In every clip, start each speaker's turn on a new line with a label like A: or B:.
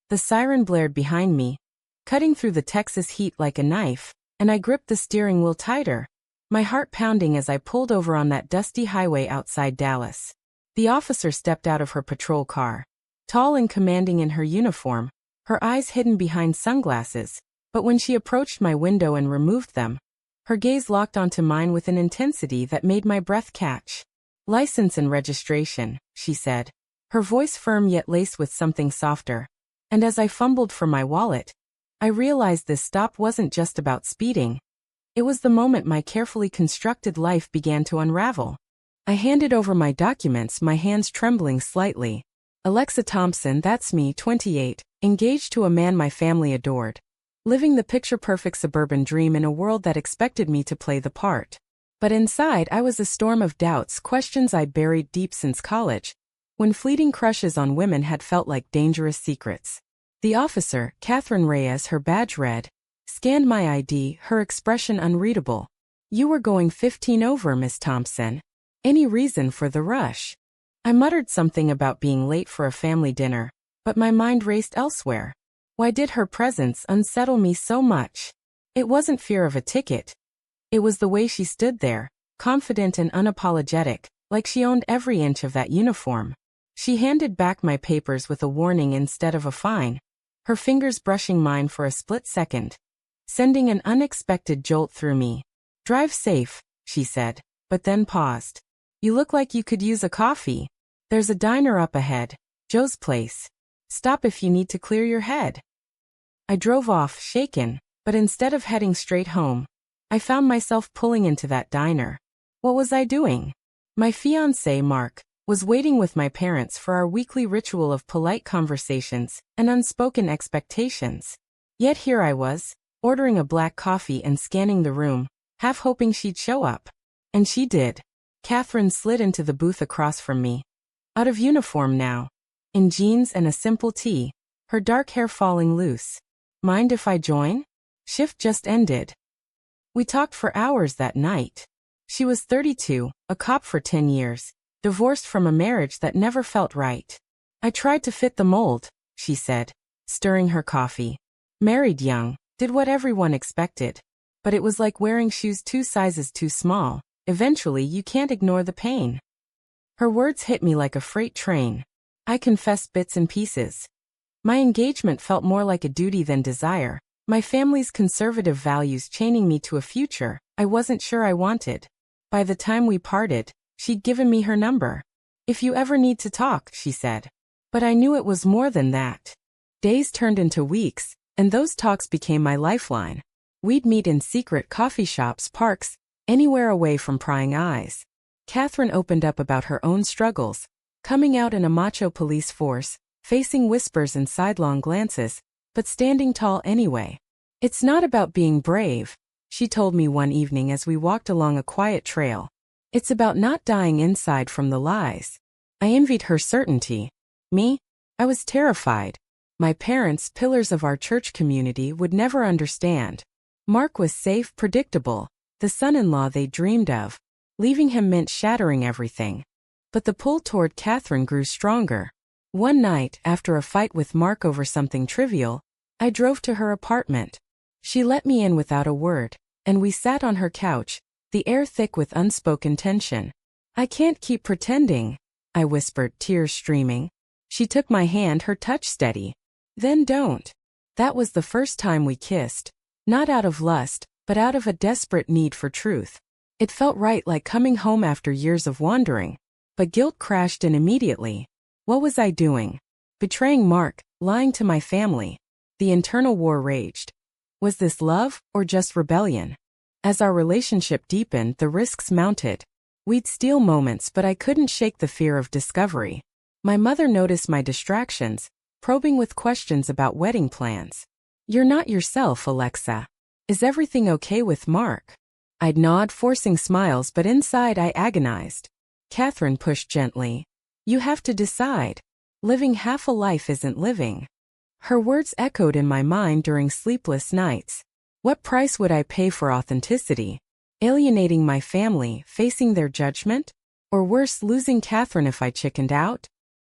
A: The siren blared behind me, cutting through the Texas heat like a knife, and I gripped the steering wheel tighter, my heart pounding as I pulled over on that dusty highway outside Dallas. The officer stepped out of her patrol car, tall and commanding in her uniform, her eyes hidden behind sunglasses, but when she approached my window and removed them, her gaze locked onto mine with an intensity that made my breath catch. "License and registration," she said, her voice firm yet laced with something softer. And as I fumbled for my wallet, I realized this stop wasn't just about speeding. It was the moment my carefully constructed life began to unravel. I handed over my documents, my hands trembling slightly. Alexa Thompson, that's me, 28, engaged to a man my family adored. Living the picture-perfect suburban dream in a world that expected me to play the part. But inside I was a storm of doubts, questions I'd buried deep since college, when fleeting crushes on women had felt like dangerous secrets. The officer, Catherine Reyes, her badge red, scanned my ID, her expression unreadable. "You were going 15 over, Miss Thompson. Any reason for the rush?" I muttered something about being late for a family dinner, but my mind raced elsewhere. Why did her presence unsettle me so much? It wasn't fear of a ticket. It was the way she stood there, confident and unapologetic, like she owned every inch of that uniform. She handed back my papers with a warning instead of a fine, her fingers brushing mine for a split second, sending an unexpected jolt through me. "Drive safe," she said, but then paused. "You look like you could use a coffee. There's a diner up ahead, Joe's Place. Stop if you need to clear your head." I drove off, shaken, but instead of heading straight home, I found myself pulling into that diner. What was I doing? My fiancé, Mark, was waiting with my parents for our weekly ritual of polite conversations and unspoken expectations. Yet here I was, ordering a black coffee and scanning the room, half hoping she'd show up. And she did. Catherine slid into the booth across from me. Out of uniform now, in jeans and a simple tee, her dark hair falling loose. "Mind if I join? Shift just ended." We talked for hours that night. She was 32, a cop for 10 years, divorced from a marriage that never felt right. "I tried to fit the mold," she said, stirring her coffee. "Married young, did what everyone expected. But it was like wearing shoes 2 sizes too small. Eventually you can't ignore the pain." Her words hit me like a freight train. I confessed bits and pieces. My engagement felt more like a duty than desire, my family's conservative values chaining me to a future I wasn't sure I wanted. By the time we parted, she'd given me her number. "If you ever need to talk," she said. But I knew it was more than that. Days turned into weeks, and those talks became my lifeline. We'd meet in secret coffee shops, parks, anywhere away from prying eyes. Catherine opened up about her own struggles, coming out in a macho police force, facing whispers and sidelong glances, but standing tall anyway. "It's not about being brave," she told me one evening as we walked along a quiet trail. "It's about not dying inside from the lies." I envied her certainty. Me? I was terrified. My parents, pillars of our church community, would never understand. Mark was safe, predictable, the son-in-law they dreamed of. Leaving him meant shattering everything. But the pull toward Catherine grew stronger. One night, after a fight with Mark over something trivial, I drove to her apartment. She let me in without a word, and we sat on her couch, the air thick with unspoken tension. "I can't keep pretending," I whispered, tears streaming. She took my hand, her touch steady. "Then don't." That was the first time we kissed. Not out of lust, but out of a desperate need for truth. It felt right, like coming home after years of wandering. But guilt crashed in immediately. What was I doing? Betraying Mark, lying to my family. The internal war raged. Was this love, or just rebellion? As our relationship deepened, the risks mounted. We'd steal moments, but I couldn't shake the fear of discovery. My mother noticed my distractions, probing with questions about wedding plans. "You're not yourself, Alexa. Is everything okay with Mark?" I'd nod, forcing smiles, but inside I agonized. Catherine pushed gently. "You have to decide. Living half a life isn't living." Her words echoed in my mind during sleepless nights. What price would I pay for authenticity? Alienating my family, facing their judgment? Or worse, losing Catherine if I chickened out?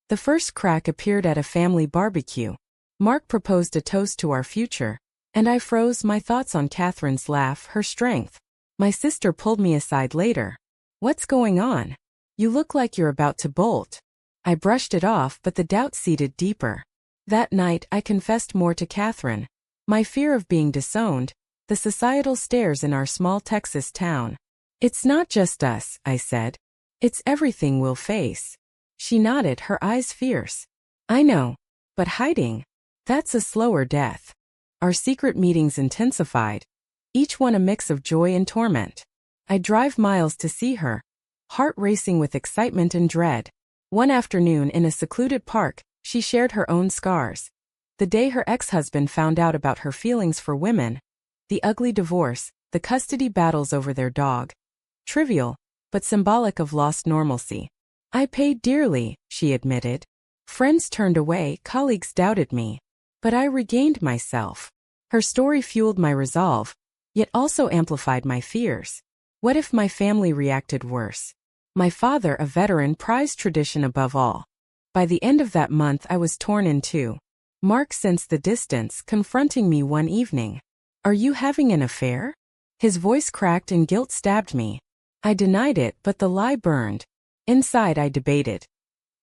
A: The first crack appeared at a family barbecue. Mark proposed a toast to our future, and I froze, my thoughts on Catherine's laugh, her strength. My sister pulled me aside later. "What's going on? You look like you're about to bolt." I brushed it off, but the doubt seeded deeper. That night, I confessed more to Catherine. My fear of being disowned, the societal stares in our small Texas town. "It's not just us," I said. "It's everything we'll face." She nodded, her eyes fierce. "I know. But hiding? That's a slower death." Our secret meetings intensified, each one a mix of joy and torment. I'd drive miles to see her, heart racing with excitement and dread. One afternoon in a secluded park, she shared her own scars. The day her ex-husband found out about her feelings for women, the ugly divorce, the custody battles over their dog. Trivial, but symbolic of lost normalcy. "I paid dearly," she admitted. "Friends turned away, colleagues doubted me. But I regained myself." Her story fueled my resolve, yet also amplified my fears. What if my family reacted worse? My father, a veteran, prized tradition above all. By the end of that month, I was torn in two. Mark sensed the distance, confronting me one evening. "Are you having an affair?" His voice cracked and guilt stabbed me. I denied it, but the lie burned. Inside, I debated.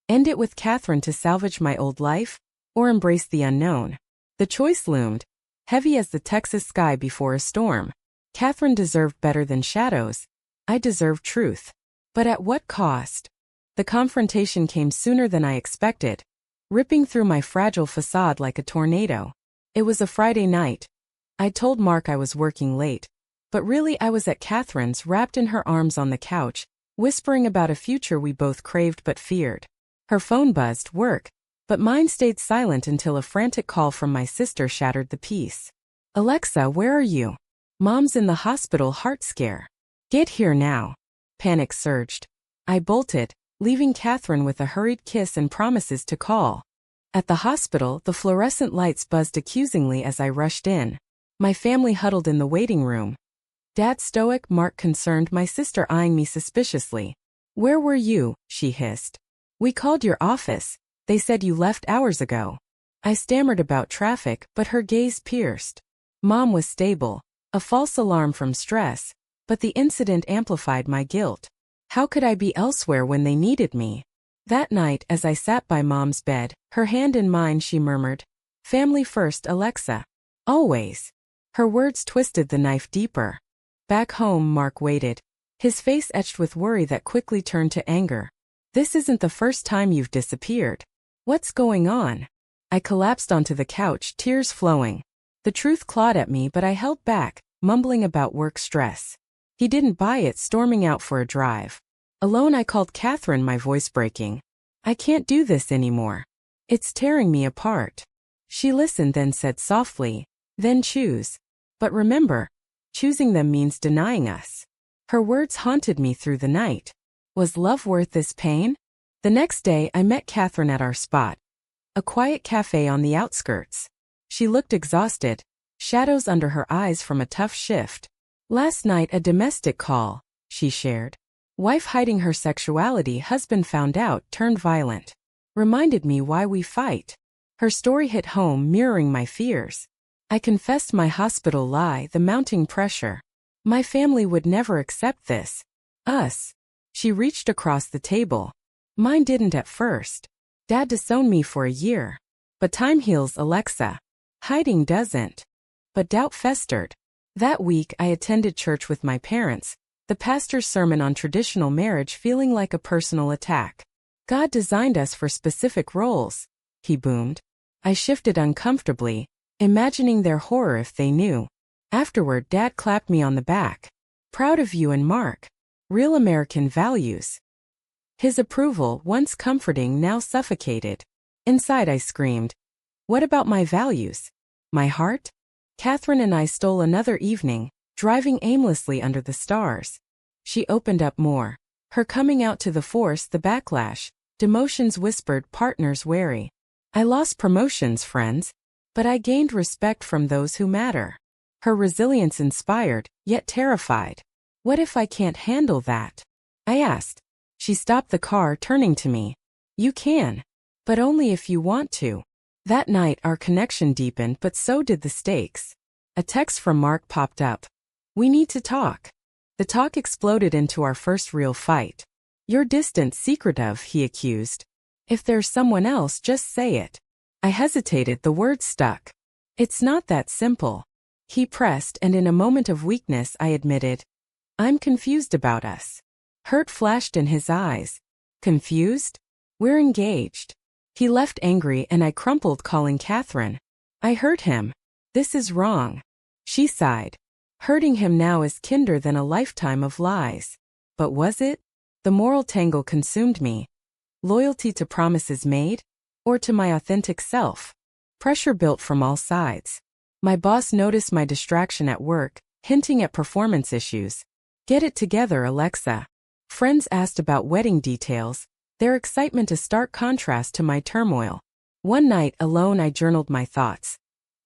A: End it with Catherine to salvage my old life, or embrace the unknown? The choice loomed, heavy as the Texas sky before a storm. Catherine deserved better than shadows. I deserved truth. But at what cost? The confrontation came sooner than I expected, ripping through my fragile facade like a tornado. It was a Friday night. I told Mark I was working late, but really I was at Catherine's, wrapped in her arms on the couch, whispering about a future we both craved but feared. Her phone buzzed, work, but mine stayed silent until a frantic call from my sister shattered the peace. "Alexa, where are you?" "Mom's in the hospital, heart scare." "Get here now." Panic surged. I bolted, leaving Catherine with a hurried kiss and promises to call. At the hospital, the fluorescent lights buzzed accusingly as I rushed in. My family huddled in the waiting room. Dad stoic, Mark concerned, my sister eyeing me suspiciously. "Where were you?" she hissed. "We called your office. They said you left hours ago." I stammered about traffic, but her gaze pierced. Mom was stable, a false alarm from stress, but the incident amplified my guilt. How could I be elsewhere when they needed me? That night, as I sat by Mom's bed, her hand in mine, she murmured, "Family first, Alexa. Always." Her words twisted the knife deeper. Back home, Mark waited, his face etched with worry that quickly turned to anger. "This isn't the first time you've disappeared. What's going on?" I collapsed onto the couch, tears flowing. The truth clawed at me, but I held back, mumbling about work stress. He didn't buy it, storming out for a drive. Alone, I called Catherine, my voice breaking. "I can't do this anymore. It's tearing me apart." She listened, then said softly, "Then choose. But remember, choosing them means denying us." Her words haunted me through the night. Was love worth this pain? The next day, I met Catherine at our spot, a quiet cafe on the outskirts. She looked exhausted, shadows under her eyes from a tough shift. "Last night, a domestic call," she shared. "Wife hiding her sexuality, husband found out, turned violent. Reminded me why we fight." Her story hit home, mirroring my fears. I confessed my hospital lie, the mounting pressure. My family would never accept this. Us. She reached across the table. Mine didn't at first. Dad disowned me for a year. But time heals, Alexa. Hiding doesn't. But doubt festered. That week, I attended church with my parents, the pastor's sermon on traditional marriage feeling like a personal attack. "God designed us for specific roles," he boomed. I shifted uncomfortably, imagining their horror if they knew. Afterward, Dad clapped me on the back. "Proud of you and Mark. Real American values." His approval, once comforting, now suffocated. Inside, I screamed, "What about my values? My heart?" Catherine and I stole another evening, driving aimlessly under the stars. She opened up more. Her coming out to the force, the backlash, demotions whispered, partners wary. I lost promotions, friends, but I gained respect from those who matter. Her resilience inspired, yet terrified. "What if I can't handle that?" I asked. She stopped the car, turning to me. "You can. But only if you want to." That night our connection deepened, but so did the stakes. A text from Mark popped up. "We need to talk." The talk exploded into our first real fight. "You're distant, secretive," he accused. "If there's someone else, just say it." I hesitated, the words stuck. "It's not that simple." He pressed, and in a moment of weakness I admitted, "I'm confused about us." Hurt flashed in his eyes. "Confused? We're engaged." He left angry and I crumpled, calling Catherine. I hurt him. "This is wrong." She sighed. "Hurting him now is kinder than a lifetime of lies." But was it? The moral tangle consumed me. Loyalty to promises made? Or to my authentic self? Pressure built from all sides. My boss noticed my distraction at work, hinting at performance issues. "Get it together, Alexa." Friends asked about wedding details, their excitement a stark contrast to my turmoil. One night alone I journaled my thoughts.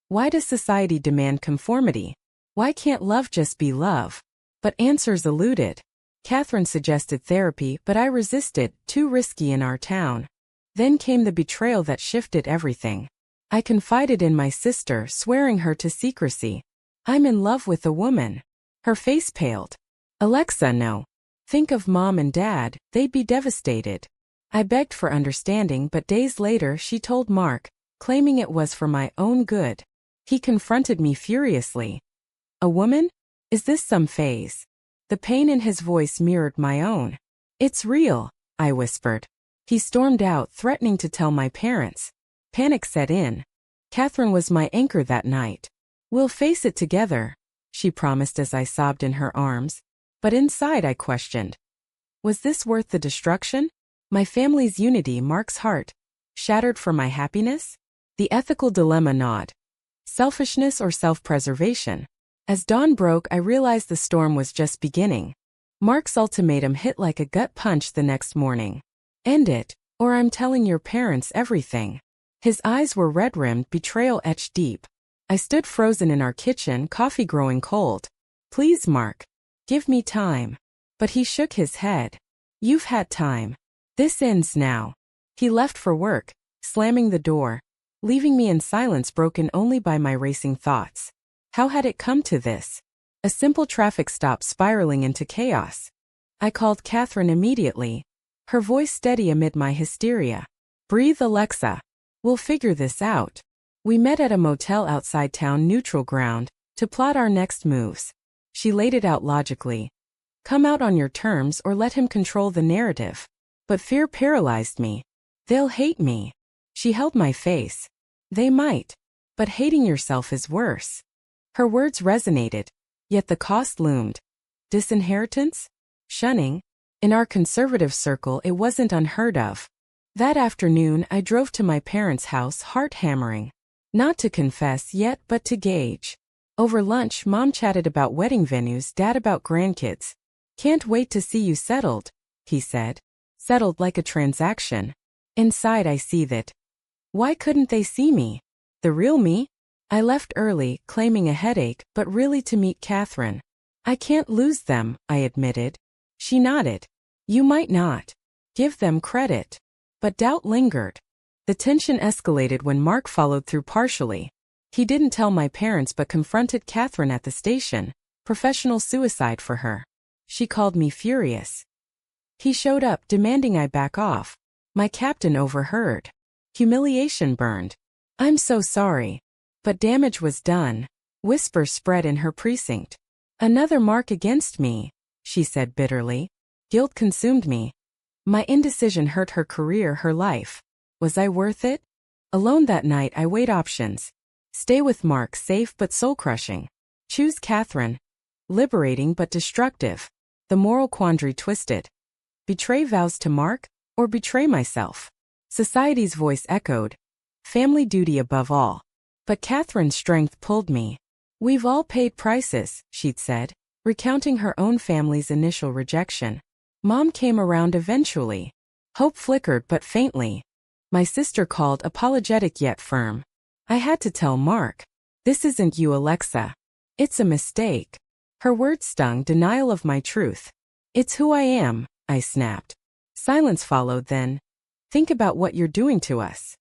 A: Why does society demand conformity? Why can't love just be love? But answers eluded. Catherine suggested therapy, but I resisted, too risky in our town. Then came the betrayal that shifted everything. I confided in my sister, swearing her to secrecy. "I'm in love with a woman." Her face paled. "Alexa, no. Think of Mom and Dad, they'd be devastated." I begged for understanding, but days later she told Mark, claiming it was for my own good. He confronted me furiously. "A woman? Is this some phase?" The pain in his voice mirrored my own. "It's real," I whispered. He stormed out, threatening to tell my parents. Panic set in. Catherine was my anchor that night. "We'll face it together," she promised as I sobbed in her arms. But inside I questioned. Was this worth the destruction? My family's unity, Mark's heart, shattered for my happiness? The ethical dilemma gnawed. Selfishness or self-preservation? As dawn broke, I realized the storm was just beginning. Mark's ultimatum hit like a gut punch the next morning. "End it, or I'm telling your parents everything." His eyes were red-rimmed, betrayal etched deep. I stood frozen in our kitchen, coffee growing cold. "Please, Mark. Give me time." But he shook his head. "You've had time. This ends now." He left for work, slamming the door, leaving me in silence broken only by my racing thoughts. How had it come to this? A simple traffic stop spiraling into chaos. I called Catherine immediately, her voice steady amid my hysteria. "Breathe, Alexa. We'll figure this out." We met at a motel outside town, neutral ground, to plot our next moves. She laid it out logically. Come out on your terms or let him control the narrative. But fear paralyzed me. "They'll hate me." She held my face. "They might. But hating yourself is worse." Her words resonated, yet the cost loomed. Disinheritance? Shunning? In our conservative circle it wasn't unheard of. That afternoon I drove to my parents' house, heart hammering. Not to confess yet, but to gauge. Over lunch, Mom chatted about wedding venues, Dad about grandkids. "Can't wait to see you settled," he said. Settled like a transaction. Inside I seethed. Why couldn't they see me? The real me? I left early, claiming a headache, but really to meet Catherine. "I can't lose them," I admitted. She nodded. "You might not. Give them credit." But doubt lingered. The tension escalated when Mark followed through partially. He didn't tell my parents but confronted Catherine at the station. Professional suicide for her. She called me furious. He showed up, demanding I back off. My captain overheard. Humiliation burned. "I'm so sorry. But damage was done." Whispers spread in her precinct. "Another mark against me," she said bitterly. Guilt consumed me. My indecision hurt her career, her life. Was I worth it? Alone that night I weighed options. Stay with Mark, safe but soul-crushing. Choose Catherine. Liberating but destructive. The moral quandary twisted. Betray vows to Mark, or betray myself? Society's voice echoed. Family duty above all. But Catherine's strength pulled me. "We've all paid prices," she'd said, recounting her own family's initial rejection. Mom came around eventually. Hope flickered but faintly. My sister called, apologetic yet firm. I had to tell Mark. "This isn't you, Alexa. It's a mistake." Her words stung, denial of my truth. "It's who I am," I snapped. Silence followed then. "Think about what you're doing to us."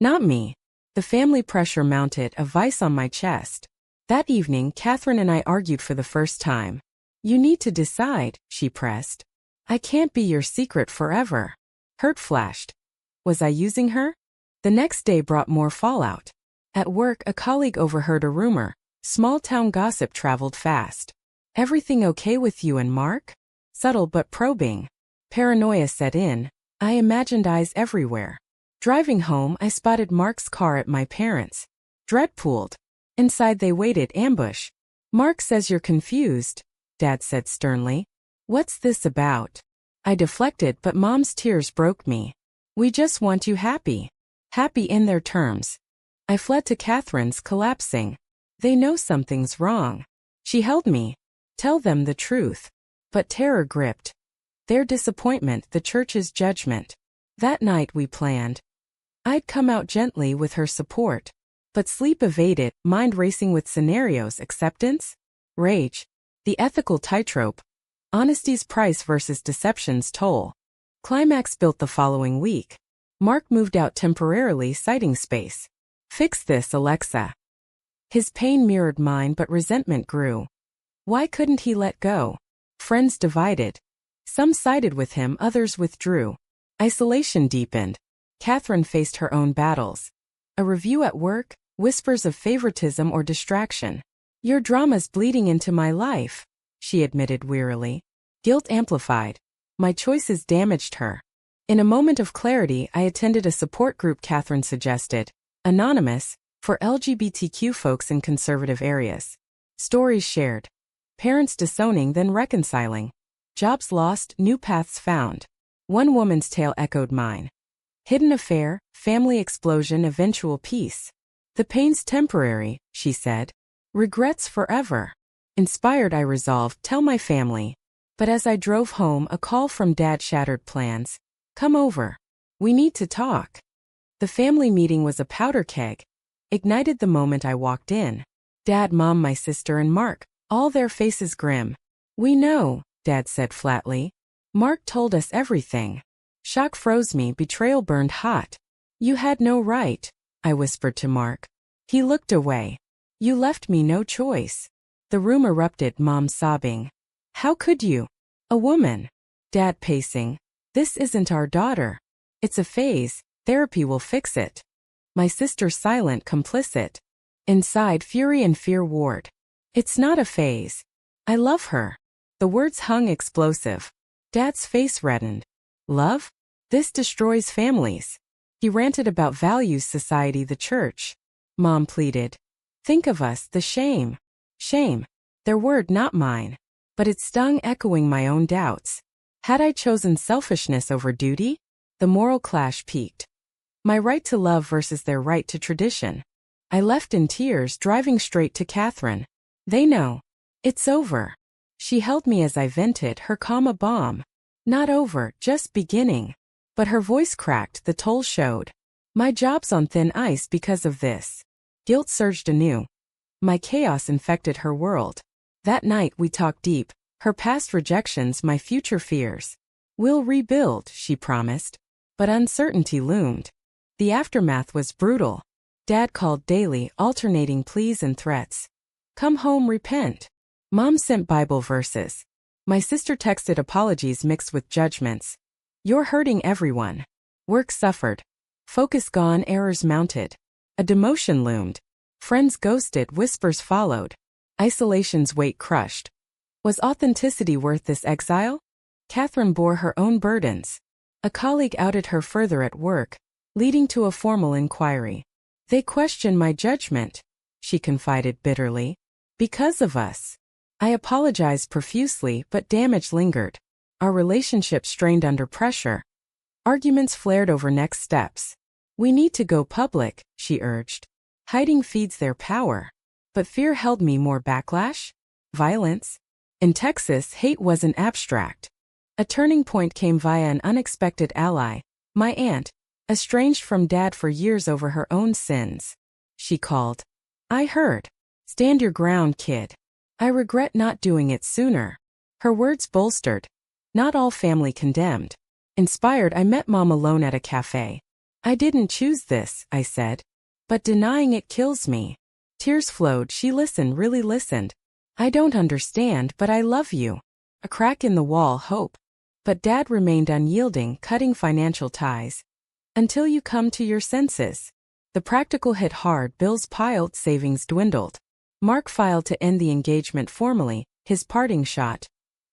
A: Not me. The family pressure mounted, a vice on my chest. That evening, Catherine and I argued for the first time. You need to decide, she pressed. I can't be your secret forever. Hurt flashed. Was I using her? The next day brought more fallout. At work, a colleague overheard a rumor. Small-town gossip traveled fast. Everything okay with you and Mark? Subtle but probing. Paranoia set in. I imagined eyes everywhere. Driving home, I spotted Mark's car at my parents'. Dread pooled. Inside they waited, ambush. Mark says you're confused, Dad said sternly. What's this about? I deflected, but Mom's tears broke me. We just want you happy. Happy in their terms. I fled to Catherine's, collapsing. They know something's wrong. She held me. Tell them the truth. But terror gripped. Their disappointment, the church's judgment. That night we planned. I'd come out gently with her support. But sleep evaded, mind racing with scenarios, acceptance, rage, the ethical tightrope, honesty's price versus deception's toll. Climax built the following week. Mark moved out temporarily, citing space. Fix this, Alexa. His pain mirrored mine, but resentment grew. Why couldn't he let go? Friends divided. Some sided with him, others withdrew. Isolation deepened. Catherine faced her own battles. A review at work, whispers of favoritism or distraction. Your drama's bleeding into my life, she admitted wearily. Guilt amplified. My choices damaged her. In a moment of clarity, I attended a support group Catherine suggested, anonymous, for LGBTQ folks in conservative areas. Stories shared. Parents disowning then reconciling. Jobs lost, new paths found. One woman's tale echoed mine. Hidden affair, family explosion, eventual peace. The pain's temporary, she said. Regrets forever. Inspired, I resolved, tell my family. But as I drove home, a call from Dad shattered plans. Come over. We need to talk. The family meeting was a powder keg. Ignited the moment I walked in. Dad, Mom, my sister, and Mark, all their faces grim. We know, Dad said flatly. Mark told us everything. Shock froze me, betrayal burned hot. You had no right, I whispered to Mark. He looked away. You left me no choice. The room erupted, Mom sobbing. How could you? A woman. Dad pacing. This isn't our daughter. It's a phase. Therapy will fix it. My sister silent, complicit. Inside, fury and fear warred. It's not a phase. I love her. The words hung explosive. Dad's face reddened. Love? This destroys families. He ranted about values, society, the church. Mom pleaded. Think of us, the shame. Shame. Their word, not mine. But it stung, echoing my own doubts. Had I chosen selfishness over duty? The moral clash peaked. My right to love versus their right to tradition. I left in tears, driving straight to Catherine. They know. It's over. She held me as I vented, her calm a balm. Not over, just beginning. But her voice cracked, the toll showed. My job's on thin ice because of this. Guilt surged anew. My chaos infected her world. That night we talked deep, her past rejections, my future fears. We'll rebuild, she promised. But uncertainty loomed. The aftermath was brutal. Dad called daily, alternating pleas and threats. Come home, repent. Mom sent Bible verses. My sister texted apologies mixed with judgments. You're hurting everyone. Work suffered. Focus gone, errors mounted. A demotion loomed. Friends ghosted, whispers followed. Isolation's weight crushed. Was authenticity worth this exile? Catherine bore her own burdens. A colleague outed her further at work, leading to a formal inquiry. They questioned my judgment, she confided bitterly. Because of us. I apologized profusely, but damage lingered. Our relationship strained under pressure. Arguments flared over next steps. We need to go public, she urged. Hiding feeds their power. But fear held me. More backlash? Violence? In Texas, hate wasn't abstract. A turning point came via an unexpected ally, my aunt, estranged from Dad for years over her own sins. She called. I heard. Stand your ground, kid. I regret not doing it sooner. Her words bolstered. Not all family condemned. Inspired, I met Mom alone at a cafe. I didn't choose this, I said. But denying it kills me. Tears flowed. She listened, really listened. I don't understand, but I love you. A crack in the wall, hope. But Dad remained unyielding, cutting financial ties. Until you come to your senses. The practical hit hard. Bills piled, savings dwindled. Mark filed to end the engagement formally, his parting shot.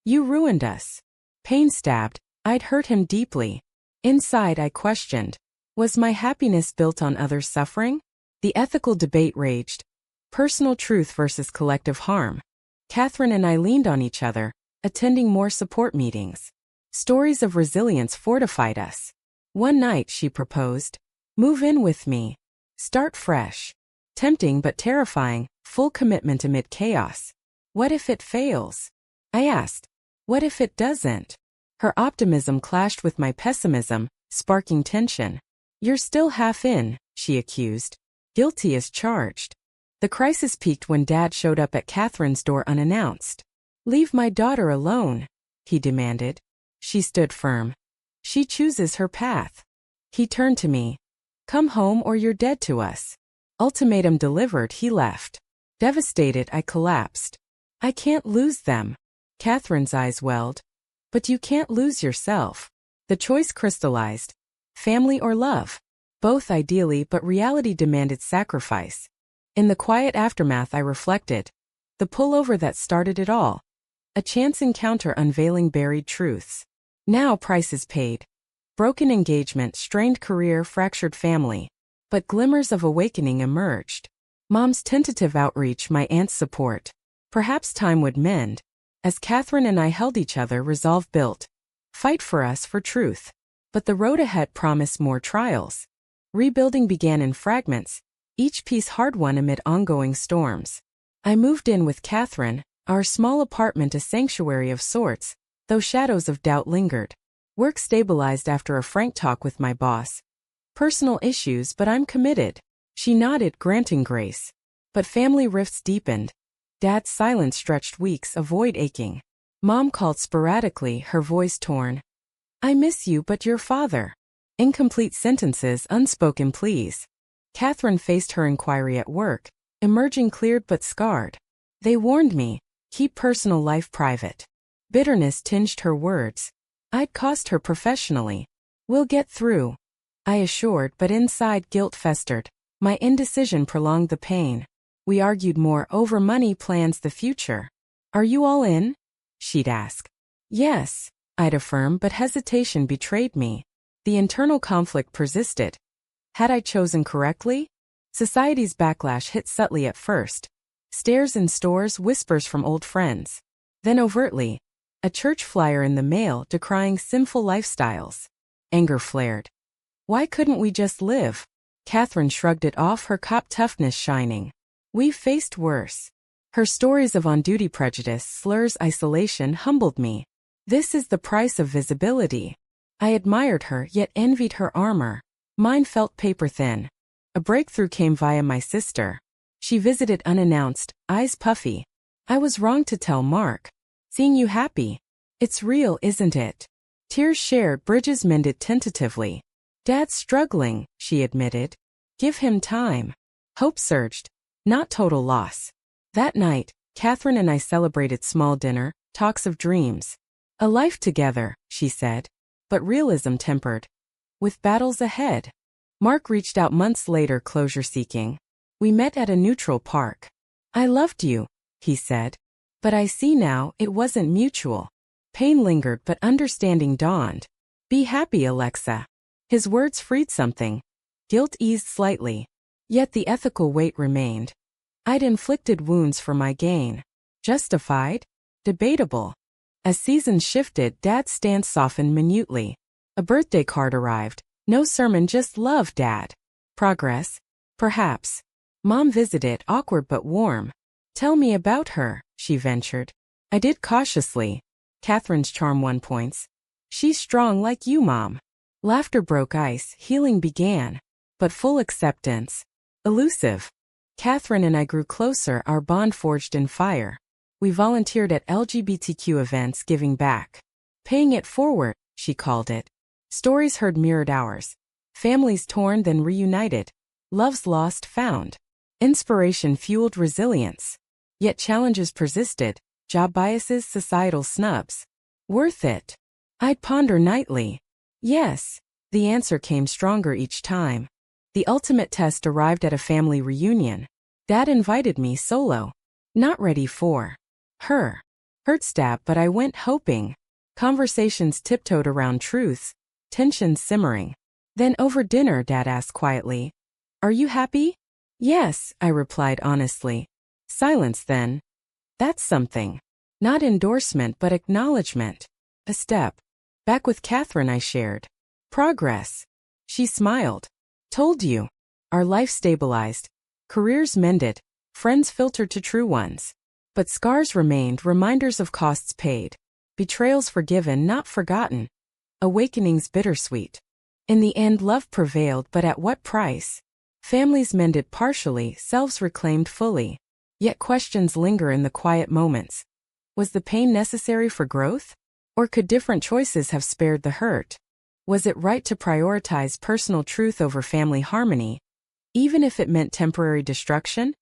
A: You ruined us. Pain stabbed. I'd hurt him deeply. Inside I questioned. Was my happiness built on others' suffering? The ethical debate raged. Personal truth versus collective harm. Catherine and I leaned on each other, attending more support meetings. Stories of resilience fortified us. One night she proposed. Move in with me. Start fresh. Tempting but terrifying, full commitment amid chaos. What if it fails? I asked. What if it doesn't? Her optimism clashed with my pessimism, sparking tension. You're still half in, she accused. Guilty as charged. The crisis peaked when Dad showed up at Catherine's door unannounced. Leave my daughter alone, he demanded. She stood firm. She chooses her path. He turned to me. Come home or you're dead to us. Ultimatum delivered, he left. Devastated, I collapsed. I can't lose them. Catherine's eyes welled. But you can't lose yourself. The choice crystallized. Family or love? Both ideally, but reality demanded sacrifice. In the quiet aftermath I reflected. The pullover that started it all. A chance encounter unveiling buried truths. Now prices paid. Broken engagement, strained career, fractured family. But glimmers of awakening emerged. Mom's tentative outreach, my aunt's support. Perhaps time would mend. As Catherine and I held each other, resolve built. Fight for us for truth. But the road ahead promised more trials. Rebuilding began in fragments, each piece hard-won amid ongoing storms. I moved in with Catherine, our small apartment a sanctuary of sorts, though shadows of doubt lingered. Work stabilized after a frank talk with my boss. Personal issues, but I'm committed. She nodded, granting grace. But family rifts deepened. Dad's silence stretched weeks, a void aching. Mom called sporadically, her voice torn. I miss you, but your father. Incomplete sentences, unspoken pleas. Catherine faced her inquiry at work, emerging cleared but scarred. They warned me, keep personal life private. Bitterness tinged her words. I'd cost her professionally. We'll get through, I assured, but inside guilt festered. My indecision prolonged the pain. We argued more over money, plans, the future. Are you all in? She'd ask. Yes, I'd affirm, but hesitation betrayed me. The internal conflict persisted. Had I chosen correctly? Society's backlash hit subtly at first. Stares in stores, whispers from old friends. Then overtly, a church flyer in the mail decrying sinful lifestyles. Anger flared. Why couldn't we just live? Catherine shrugged it off, her cop toughness shining. We've faced worse. Her stories of on-duty prejudice, slurs, isolation humbled me. This is the price of visibility. I admired her, yet envied her armor. Mine felt paper-thin. A breakthrough came via my sister. She visited unannounced, eyes puffy. I was wrong to tell Mark. Seeing you happy. It's real, isn't it? Tears shared, bridges mended tentatively. Dad's struggling, she admitted. Give him time. Hope surged. Not total loss. That night, Catherine and I celebrated small dinner, talks of dreams. A life together, she said. But realism tempered. With battles ahead. Mark reached out months later, closure seeking. We met at a neutral park. I loved you, he said. But I see now, it wasn't mutual. Pain lingered, but understanding dawned. Be happy, Alexa. His words freed something. Guilt eased slightly. Yet the ethical weight remained. I'd inflicted wounds for my gain. Justified? Debatable. As seasons shifted, Dad's stance softened minutely. A birthday card arrived. No sermon, just love, Dad. Progress? Perhaps. Mom visited, awkward but warm. Tell me about her, she ventured. I did cautiously. Catherine's charm won points. She's strong like you, Mom. Laughter broke ice, healing began. But full acceptance. Elusive. Catherine and I grew closer, our bond forged in fire. We volunteered at LGBTQ events, giving back. Paying it forward, she called it. Stories heard mirrored ours. Families torn then reunited. Loves lost found. Inspiration fueled resilience. Yet challenges persisted. Job biases, societal snubs. Worth it? I'd ponder nightly. Yes. The answer came stronger each time. The ultimate test arrived at a family reunion. Dad invited me solo. Not ready for her. Hurt stab, but I went hoping. Conversations tiptoed around truths, tensions simmering. Then over dinner, Dad asked quietly, "Are you happy?" "Yes," I replied honestly. Silence then. That's something. Not endorsement but acknowledgement. A step. Back with Catherine, I shared. Progress. She smiled. Told you. Our life stabilized. Careers mended. Friends filtered to true ones. But scars remained, reminders of costs paid. Betrayals forgiven, not forgotten. Awakenings bittersweet. In the end, love prevailed, but at what price? Families mended partially, selves reclaimed fully. Yet questions linger in the quiet moments. Was the pain necessary for growth? Or could different choices have spared the hurt? Was it right to prioritize personal truth over family harmony, even if it meant temporary destruction?